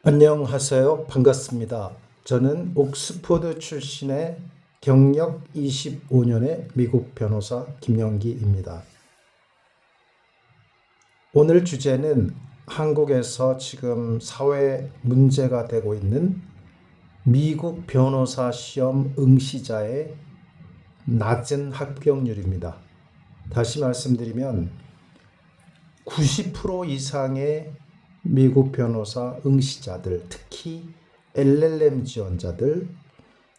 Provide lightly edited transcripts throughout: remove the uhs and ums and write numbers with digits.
안녕하세요. 반갑습니다. 저는 옥스퍼드 출신의 경력 25년의 미국 변호사 김영기입니다. 오늘 주제는 한국에서 지금 사회 문제가 되고 있는 미국 변호사 시험 응시자의 낮은 합격률입니다. 다시 말씀드리면 90% 이상의 미국 변호사 응시자들, 특히 LLM 지원자들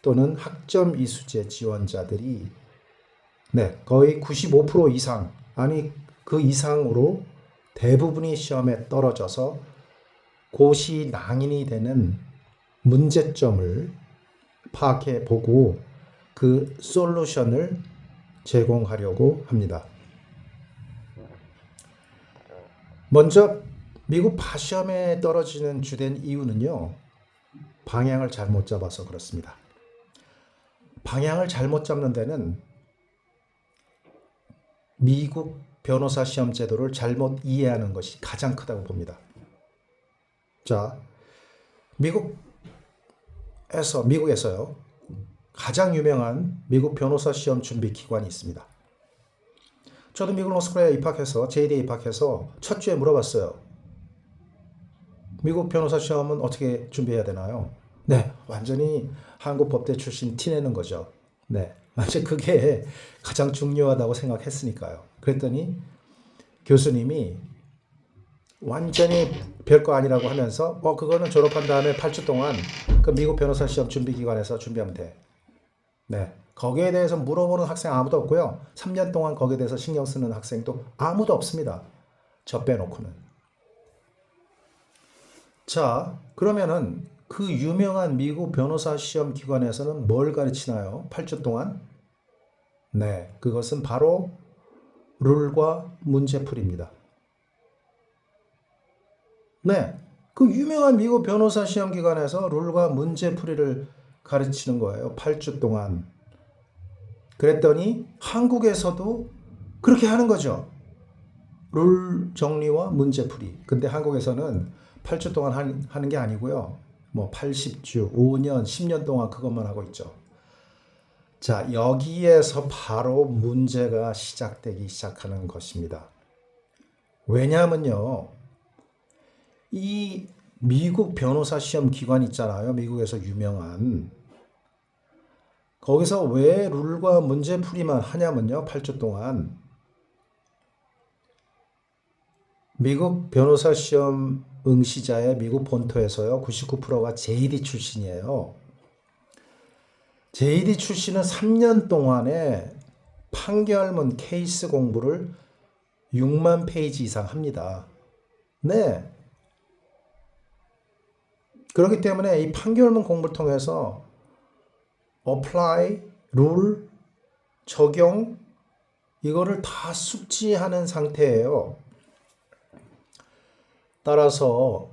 또는 학점 이수제 지원자들이 거의 95% 이상, 아니 그 이상으로 대부분이 시험에 떨어져서 고시 낭인이 되는 문제점을 파악해 보고 그 솔루션을 제공하려고 합니다. 먼저 미국 파시험에 떨어지는 주된 이유는요, 방향을 잘못 잡아서 그렇습니다. 방향을 잘못 잡는 데는 미국 변호사 시험 제도를 잘못 이해하는 것이 가장 크다고 봅니다. 자, 미국에서요, 가장 유명한 미국 변호사 시험 준비 기관이 있습니다. 저도 미국 로스쿨에 입학해서, JD에 입학해서 첫 주에 물어봤어요. 미국 변호사 시험은 어떻게 준비해야 되나요? 완전히 한국 법대 출신 티내는 거죠. 완전 그게 가장 중요하다고 생각했으니까요. 그랬더니 교수님이 완전히 별거 아니라고 하면서 그거는 졸업한 다음에 8주 동안 그 미국 변호사 시험 준비기관에서 준비하면 돼. 거기에 대해서 물어보는 학생 아무도 없고요. 3년 동안 거기에 대해서 신경 쓰는 학생도 아무도 없습니다. 저 빼놓고는. 자, 그러면은 그 유명한 미국 변호사 시험 기관에서는 뭘 가르치나요? 8주 동안? 그것은 바로 룰과 문제풀이입니다. 그 유명한 미국 변호사 시험 기관에서 룰과 문제풀이를 가르치는 거예요. 8주 동안. 그랬더니 한국에서도 그렇게 하는 거죠. 룰 정리와 문제풀이. 근데 한국에서는 8주 동안 하는 게 아니고요. 80주, 5년, 10년 동안 그것만 하고 있죠. 자, 여기에서 바로 문제가 시작되기 시작하는 것입니다. 왜냐하면요, 이 미국 변호사 시험 기관 있잖아요. 미국에서 유명한. 거기서 왜 룰과 문제풀이만 하냐면요, 8주 동안. 미국 변호사 시험 응시자의 미국 본토에서요, 99%가 JD 출신이에요. JD 출신은 3년 동안에 판결문 케이스 공부를 6만 페이지 이상 합니다. 그렇기 때문에 이 판결문 공부를 통해서 apply, 룰, 적용, 이거를 다 숙지하는 상태예요. 따라서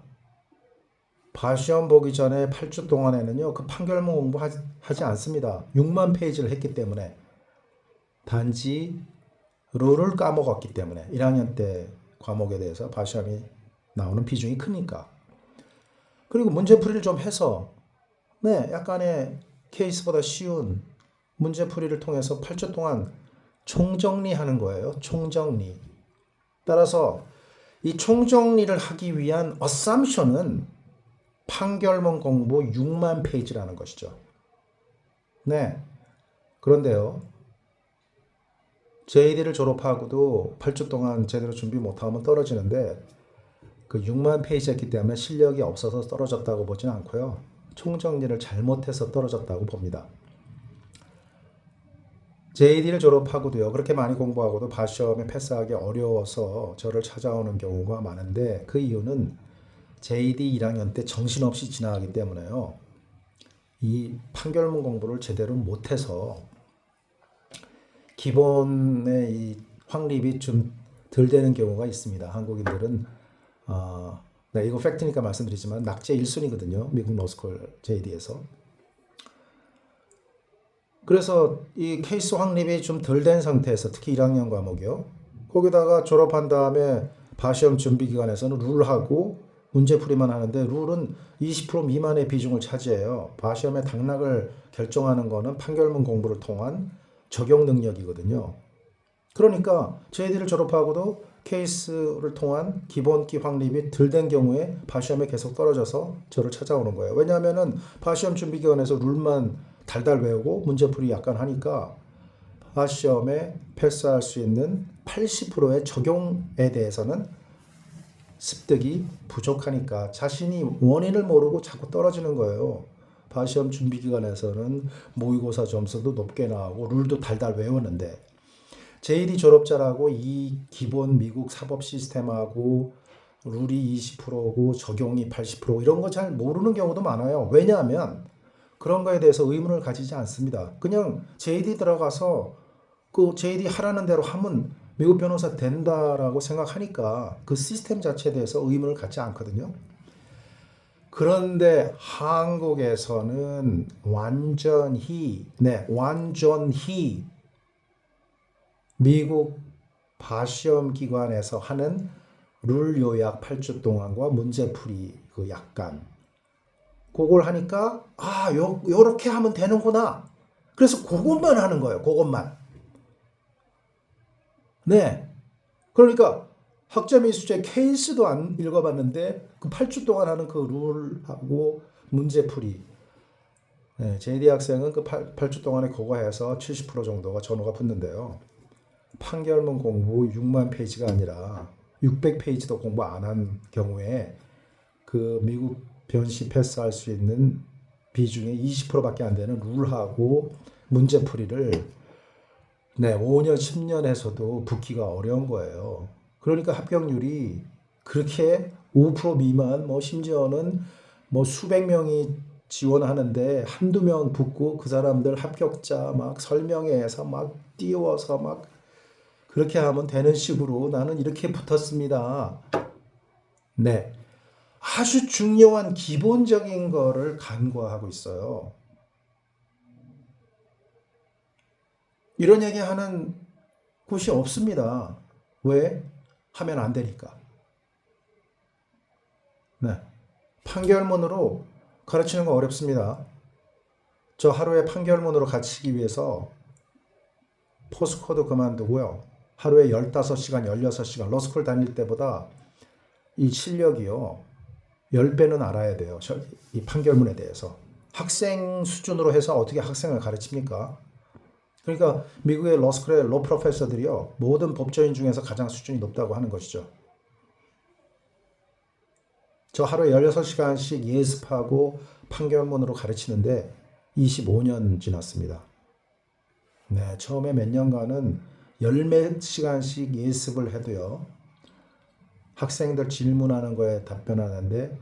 파시험 보기 전에 8주 동안에는요, 그 판결문 공부하지 않습니다. 6만 페이지를 했기 때문에. 단지 룰을 까먹었기 때문에. 1학년 때 과목에 대해서 파시험이 나오는 비중이 크니까. 그리고 문제풀이를 좀 해서 약간의 케이스보다 쉬운 문제풀이를 통해서 8주 동안 총정리하는 거예요. 총정리. 따라서 이 총정리를 하기 위한 어썸션은 판결문 공부 6만 페이지라는 것이죠. 그런데요, JD를 졸업하고도 8주 동안 제대로 준비 못하면 떨어지는데 그 6만 페이지 했기 때문에 실력이 없어서 떨어졌다고 보지는 않고요. 총정리를 잘못해서 떨어졌다고 봅니다. JD를 졸업하고도요, 그렇게 많이 공부하고도 파시험에 패스하기 어려워서 저를 찾아오는 경우가 많은데 그 이유는 JD 1학년 때 정신없이 지나가기 때문에요. 이 판결문 공부를 제대로 못해서 기본의 이 확립이 좀 덜 되는 경우가 있습니다. 한국인들은 이거 팩트니까 말씀드리지만 낙제 1순위거든요. 미국 로스쿨 JD에서. 그래서 이 케이스 확립이 좀 덜 된 상태에서 특히 1학년 과목이요. 거기다가 졸업한 다음에 파시험 준비기관에서는 룰하고 문제풀이만 하는데 룰은 20% 미만의 비중을 차지해요. 바시험의 당락을 결정하는 거는 판결문 공부를 통한 적용 능력이거든요. 그러니까 저희들을 졸업하고도 케이스를 통한 기본기 확립이 덜 된 경우에 바시험에 계속 떨어져서 저를 찾아오는 거예요. 왜냐하면은 바시험 준비기관에서 룰만 달달 외우고 문제풀이 약간 하니까 바시험에 패스할 수 있는 80%의 적용에 대해서는 습득이 부족하니까 자신이 원인을 모르고 자꾸 떨어지는 거예요. 바시험 준비기관에서는 모의고사 점수도 높게 나오고 룰도 달달 외웠는데 JD 졸업자라고 이 기본 미국 사법 시스템하고 룰이 20%고 적용이 80% 이런 거 잘 모르는 경우도 많아요. 왜냐하면 그런 거에 대해서 의문을 가지지 않습니다. 그냥 JD 들어가서 그 JD 하라는 대로 하면 미국 변호사 된다라고 생각하니까 그 시스템 자체에 대해서 의문을 갖지 않거든요. 그런데 한국에서는 완전히 미국 바시험 기관에서 하는 룰 요약 8주 동안과 문제풀이 그 약간 그걸 하니까 요렇게 하면 되는구나. 그래서 그것만 하는 거예요. 그것만. 네. 그러니까 학점이수제 케이스도 안 읽어봤는데 그 8주 동안 하는 그 룰하고 문제풀이. 네, JD 학생은 그 8주 동안에 그거 해서 70% 정도가 전호가 붙는데요. 판결문 공부 6만 페이지가 아니라 600페이지도 공부 안 한 경우에 그 미국 변시 패스할 수 있는 비중의 20%밖에 안 되는 룰하고 문제풀이를 5년, 10년 해서도 붙기가 어려운 거예요. 그러니까 합격률이 그렇게 5% 미만, 심지어는 수백 명이 지원하는데 한두 명 붙고 그 사람들 합격자 막 설명회에서 막 띄워서 막 그렇게 하면 되는 식으로 나는 이렇게 붙었습니다. 네. 아주 중요한 기본적인 거를 간과하고 있어요. 이런 얘기 하는 곳이 없습니다. 왜? 하면 안 되니까. 네. 판결문으로 가르치는 거 어렵습니다. 저 하루에 판결문으로 가르치기 위해서 포스코드 그만두고요. 하루에 15시간, 16시간 러스쿨 다닐 때보다 이 실력이요. 10배는 알아야 돼요. 이 판결문에 대해서. 학생 수준으로 해서 어떻게 학생을 가르칩니까? 그러니까 미국의 러스쿨의 로 프로페서들이요. 모든 법조인 중에서 가장 수준이 높다고 하는 것이죠. 저 하루에 16시간씩 예습하고 판결문으로 가르치는데 25년 지났습니다. 네, 처음에 몇 년간은 열몇 시간씩 예습을 해도요. 학생들 질문하는 거에 답변하는데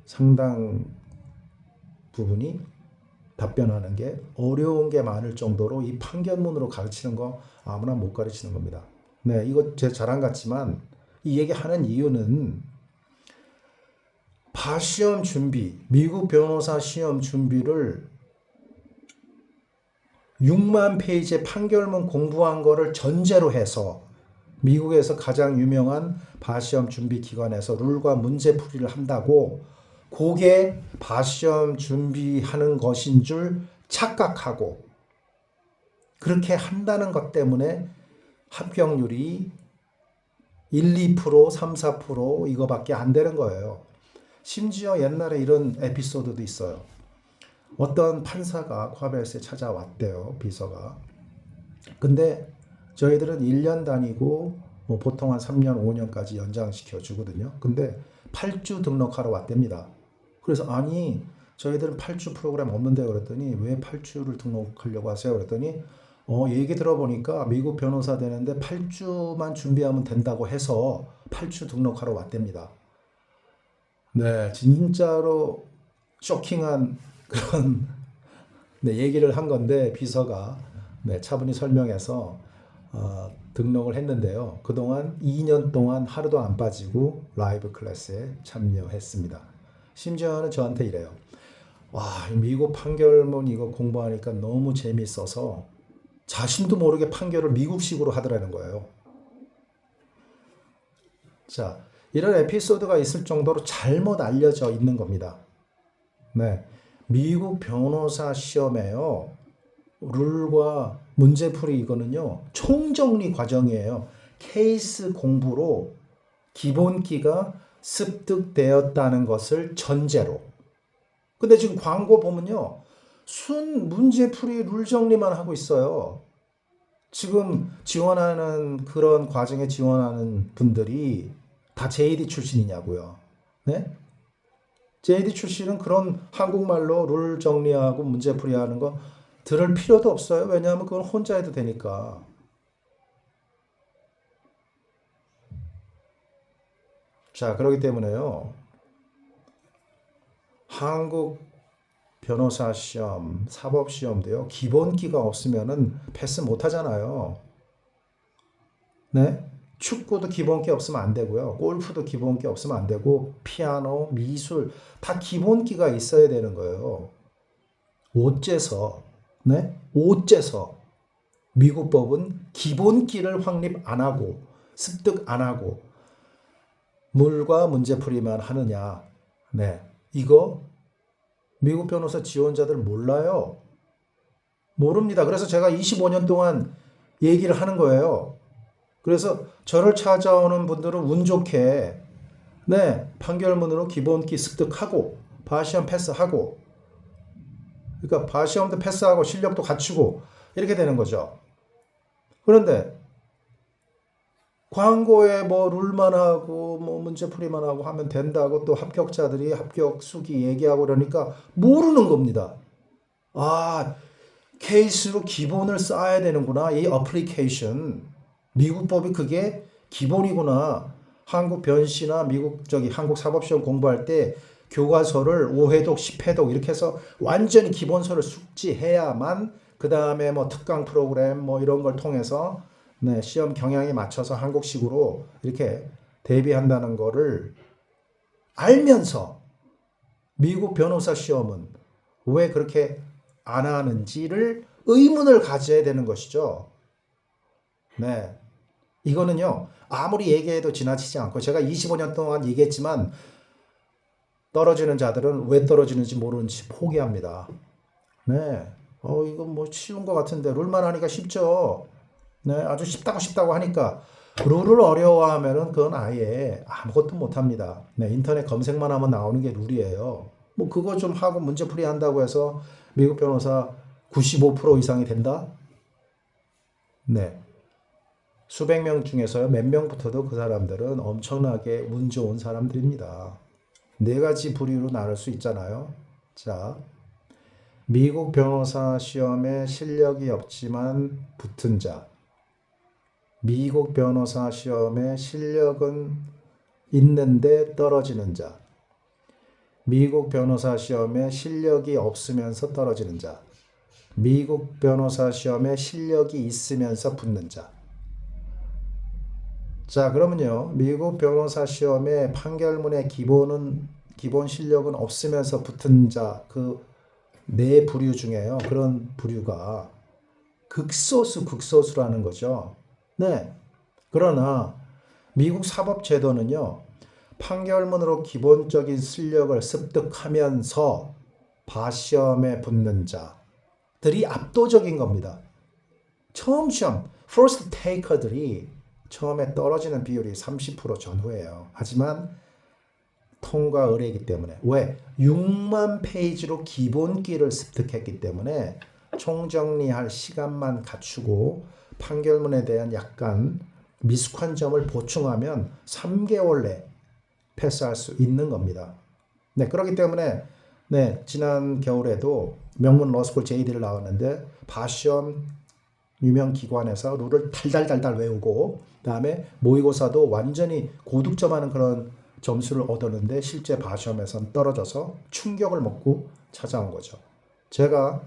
상당 부분이 답변하는 게 어려운 게 많을 정도로 이 판결문으로 가르치는 거 아무나 못 가르치는 겁니다. 네, 이거 제 자랑 같지만 이 얘기 하는 이유는 바시험 준비, 미국 변호사 시험 준비를 6만 페이지의 판결문 공부한 거를 전제로 해서 미국에서 가장 유명한 바시험 준비 기관에서 룰과 문제풀이를 한다고 그게 바시험 준비하는 것인 줄 착각하고 그렇게 한다는 것 때문에 합격률이 1, 2%, 3, 4% 이거밖에 안 되는 거예요. 심지어 옛날에 이런 에피소드도 있어요. 어떤 판사가 콰베스에 찾아왔대요. 비서가. 근데 저희들은 1년 다니고 보통 한 3년, 5년까지 연장시켜 주거든요. 근데 8주 등록하러 왔답니다. 그래서 아니 저희들은 8주 프로그램 없는데 그랬더니 왜 8주를 등록하려고 하세요? 그랬더니 얘기 들어보니까 미국 변호사 되는데 8주만 준비하면 된다고 해서 8주 등록하러 왔답니다. 네, 진짜로 쇼킹한 그런 얘기를 한 건데 비서가 차분히 설명해서 등록을 했는데요. 그동안 2년 동안 하루도 안 빠지고 라이브 클래스에 참여했습니다. 심지어는 저한테 이래요. 와, 미국 판결문 이거 공부하니까 너무 재밌어서 자신도 모르게 판결을 미국식으로 하더라는 거예요. 자, 이런 에피소드가 있을 정도로 잘못 알려져 있는 겁니다. 네. 미국 변호사 시험에요. 룰과 문제풀이 이거는요. 총정리 과정이에요. 케이스 공부로 기본기가 습득되었다는 것을 전제로. 근데 지금 광고 보면요. 순 문제풀이 룰 정리만 하고 있어요. 지금 지원하는 그런 과정에 지원하는 분들이 다 JD 출신이냐고요. 네? JD 출신은 그런 한국말로 룰 정리하고 문제풀이 하는 거 들을 필요도 없어요. 왜냐하면 그건 혼자 해도 되니까. 자, 그렇기 때문에요. 한국 변호사 시험, 사법 시험도요. 기본기가 없으면은 패스 못 하잖아요. 네? 축구도 기본기 없으면 안 되고요. 골프도 기본기 없으면 안 되고 피아노, 미술 다 기본기가 있어야 되는 거예요. 어째서 네? 어째서 미국 법은 기본기를 확립 안 하고 습득 안 하고 물과 문제풀이만 하느냐. 네. 이거 미국 변호사 지원자들 몰라요. 모릅니다. 그래서 제가 25년 동안 얘기를 하는 거예요. 그래서 저를 찾아오는 분들은 운 좋게 네, 판결문으로 기본기 습득하고 바시험 패스하고 그러니까 바시험도 패스하고 실력도 갖추고 이렇게 되는 거죠. 그런데 광고에 뭐 룰만 하고 뭐 문제풀이만 하고 하면 된다고 또 합격자들이 합격 수기 얘기하고 그러니까 모르는 겁니다. 아, 케이스로 기본을 쌓아야 되는구나. 이 어플리케이션. 미국 법이 그게 기본이구나. 한국 변시나 한국 사법시험 공부할 때 교과서를 5회독, 10회독 이렇게 해서 완전히 기본서를 숙지해야만 그 다음에 뭐 특강 프로그램 뭐 이런 걸 통해서 네, 시험 경향에 맞춰서 한국식으로 이렇게 대비한다는 거를 알면서 미국 변호사 시험은 왜 그렇게 안 하는지를 의문을 가져야 되는 것이죠. 네. 이거는요, 아무리 얘기해도 지나치지 않고, 제가 25년 동안 얘기했지만, 떨어지는 자들은 왜 떨어지는지 모르는지 포기합니다. 네. 이거 뭐 쉬운 것 같은데, 룰만 하니까 쉽죠. 네. 아주 쉽다고 하니까, 룰을 어려워하면은 그건 아예 아무것도 못합니다. 네. 인터넷 검색만 하면 나오는 게 룰이에요. 뭐 그거 좀 하고 문제풀이 한다고 해서 미국 변호사 95% 이상이 된다? 네. 수백 명 중에서 몇 명 붙어도 그 사람들은 엄청나게 운 좋은 사람들입니다. 네 가지 부류로 나눌 수 있잖아요. 자, 미국 변호사 시험에 실력이 없지만 붙은 자. 미국 변호사 시험에 실력은 있는데 떨어지는 자. 미국 변호사 시험에 실력이 없으면서 떨어지는 자. 미국 변호사 시험에 실력이 있으면서 붙는 자. 자, 그러면요. 미국 변호사 시험에 판결문의 기본 실력은 없으면서 붙은 자, 그 네 부류 중에요. 그런 부류가 극소수라는 거죠. 네. 그러나 미국 사법 제도는요. 판결문으로 기본적인 실력을 습득하면서 바시험에 붙는 자들이 압도적인 겁니다. 처음 시험, first taker들이 처음에 떨어지는 비율이 30% 전후예요. 하지만 통과 의뢰이기 때문에 왜? 6만 페이지로 기본기를 습득했기 때문에 총정리할 시간만 갖추고 판결문에 대한 약간 미숙한 점을 보충하면 3개월 내 패스할 수 있는 겁니다. 네, 그렇기 때문에 네, 지난 겨울에도 명문 러스쿨 JD를 나왔는데 바시험 유명 기관에서 룰을 달달달달 외우고 그다음에 모의고사도 완전히 고득점하는 그런 점수를 얻었는데 실제 바시험에선 떨어져서 충격을 먹고 찾아온 거죠. 제가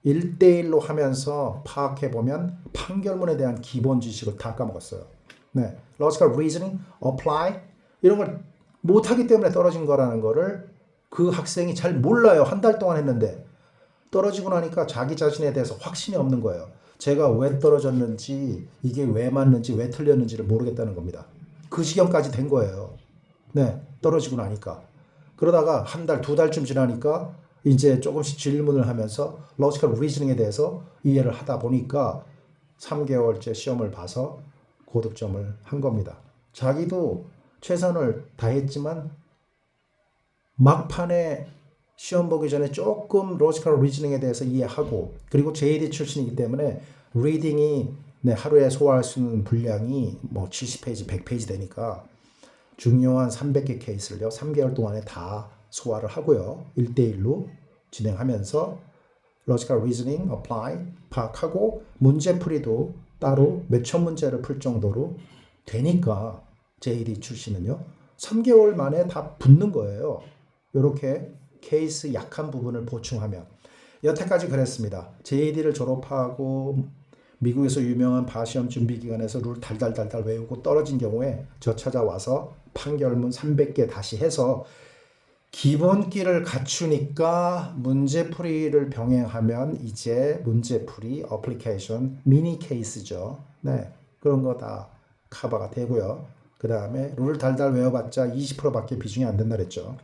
1대1로 하면서 파악해보면 판결문에 대한 기본 지식을 다 까먹었어요. 네, logical reasoning, apply 이런 걸 못하기 때문에 떨어진 거라는 거를 그 학생이 잘 몰라요. 한 달 동안 했는데 떨어지고 나니까 자기 자신에 대해서 확신이 없는 거예요. 제가 왜 떨어졌는지 이게 왜 맞는지 왜 틀렸는지를 모르겠다는 겁니다. 그 지경까지 된 거예요. 네, 떨어지고 나니까. 그러다가 한 달, 두 달쯤 지나니까 이제 조금씩 질문을 하면서 로지컬 리즈닝에 대해서 이해를 하다 보니까 3개월째 시험을 봐서 고득점을 한 겁니다. 자기도 최선을 다했지만 막판에 시험 보기 전에 조금 로지컬 리즈닝에 대해서 이해하고 그리고 JD 출신이기 때문에 리딩이 하루에 소화할 수 있는 분량이 뭐 70페이지, 100페이지 되니까 중요한 300개 케이스를요 3개월 동안에 다 소화를 하고요 1대1로 진행하면서 로지컬 리즈닝, 어플라이 파악하고 문제풀이도 따로 몇천 문제를 풀 정도로 되니까 JD 출신은요 3개월 만에 다 붙는 거예요. 이렇게 케이스 약한 부분을 보충하면 여태까지 그랬습니다. JD를 졸업하고 미국에서 유명한 바시험 준비기관에서 룰 달달달달 외우고 떨어진 경우에 저 찾아와서 판결문 300개 다시 해서 기본기를 갖추니까 문제풀이를 병행하면 이제 문제풀이, 어플리케이션, 미니 케이스죠. 네, 그런 거 다 커버가 되고요. 그 다음에 룰 달달 외워봤자 20%밖에 비중이 안 된다 그랬죠.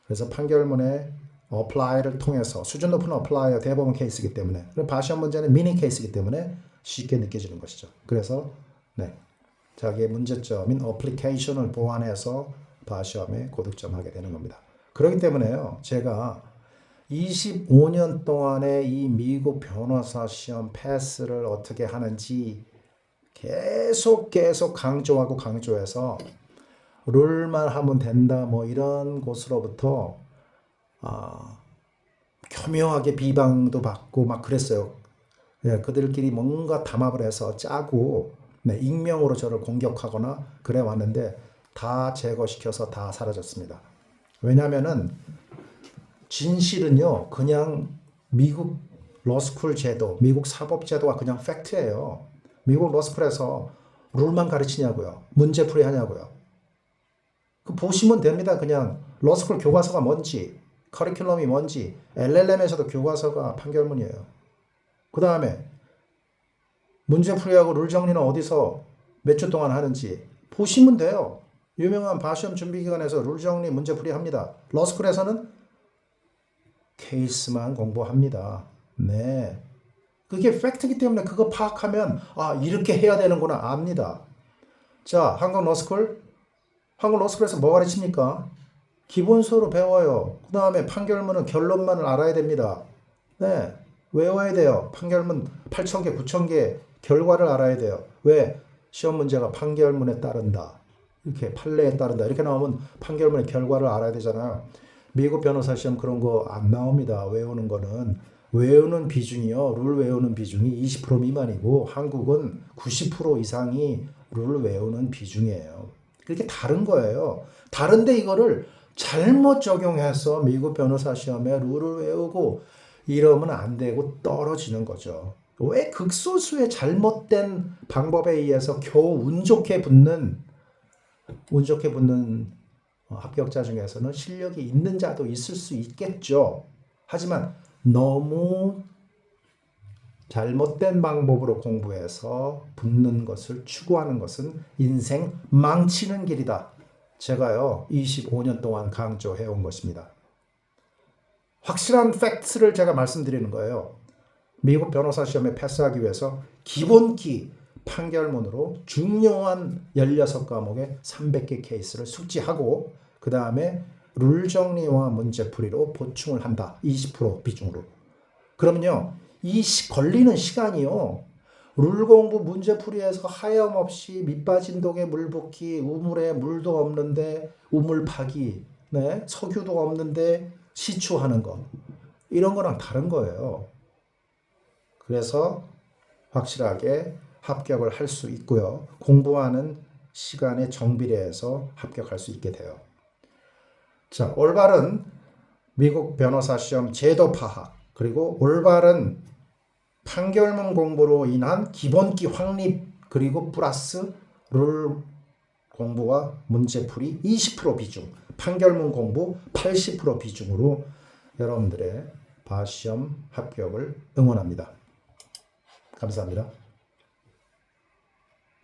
그래서 판결문에 어플라이를 통해서 수준 높은 어플라이어 대법원 케이스이기 때문에 그리고 바시험 문제는 미니 케이스이기 때문에 쉽게 느껴지는 것이죠. 그래서 네, 자기의 문제점인 어플리케이션을 보완해서 바시험에 고득점하게 되는 겁니다. 그렇기 때문에요. 제가 25년 동안의 이 미국 변호사 시험 패스를 어떻게 하는지 계속 강조하고 강조해서 룰만 하면 된다 뭐 이런 곳으로부터 교묘하게 비방도 받고 막 그랬어요. 네, 그들끼리 뭔가 담합을 해서 짜고 네, 익명으로 저를 공격하거나 그래 왔는데 다 제거시켜서 다 사라졌습니다. 왜냐하면은 진실은요 그냥 미국 러스쿨 제도, 미국 사법 제도가 그냥 팩트예요. 미국 러스쿨에서 룰만 가르치냐고요. 문제풀이 하냐고요. 그 보시면 됩니다. 그냥 러스쿨 교과서가 뭔지, 커리큘럼이 뭔지, LLM에서도 교과서가 판결문이에요. 그 다음에 문제풀이하고 룰 정리는 어디서 몇 주 동안 하는지 보시면 돼요. 유명한 바시험 준비기관에서 룰 정리 문제풀이 합니다. 러스쿨에서는 케이스만 공부합니다. 네. 그게 팩트이기 때문에 그거 파악하면 이렇게 해야 되는구나 압니다. 자, 한국 러스쿨에서 뭐 가르칩니까? 기본서로 배워요. 그 다음에 판결문은 결론만을 알아야 됩니다. 네, 외워야 돼요. 판결문 8,000개, 9,000개 결과를 알아야 돼요. 왜? 시험 문제가 판결문에 따른다. 이렇게 판례에 따른다. 이렇게 나오면 판결문의 결과를 알아야 되잖아요. 미국 변호사 시험 그런 거 안 나옵니다. 외우는 거는. 외우는 비중이요. 룰 외우는 비중이 20% 미만이고 한국은 90% 이상이 룰 외우는 비중이에요. 그렇게 다른 거예요. 다른데 이거를 잘못 적용해서 미국 변호사 시험에 룰을 외우고 이러면 안 되고 떨어지는 거죠. 왜 극소수의 잘못된 방법에 의해서 겨우 운 좋게 붙는 합격자 중에서는 실력이 있는 자도 있을 수 있겠죠. 하지만 너무 잘못된 방법으로 공부해서 붙는 것을 추구하는 것은 인생 망치는 길이다. 제가요 25년 동안 강조해 온 것입니다. 확실한 팩트를 제가 말씀드리는 거예요. 미국 변호사 시험에 패스하기 위해서 기본기 판결문으로 중요한 16과목의 300개 케이스를 숙지하고 그 다음에 룰 정리와 문제풀이로 보충을 한다. 20% 비중으로. 그러면요. 걸리는 시간이요. 룰 공부 문제풀이에서 하염없이 밑빠진 독에 물 붓기, 우물에 물도 없는데 우물 파기, 네? 석유도 없는데 시추하는 거. 이런 거랑 다른 거예요. 그래서 확실하게 합격을 할 수 있고요. 공부하는 시간에 정비례해서 합격할 수 있게 돼요. 자, 올바른 미국 변호사 시험 제도 파악, 그리고 올바른 판결문 공부로 인한 기본기 확립, 그리고 플러스 룰 공부와 문제풀이 20% 비중, 판결문 공부 80% 비중으로 여러분들의 바시험 합격을 응원합니다. 감사합니다.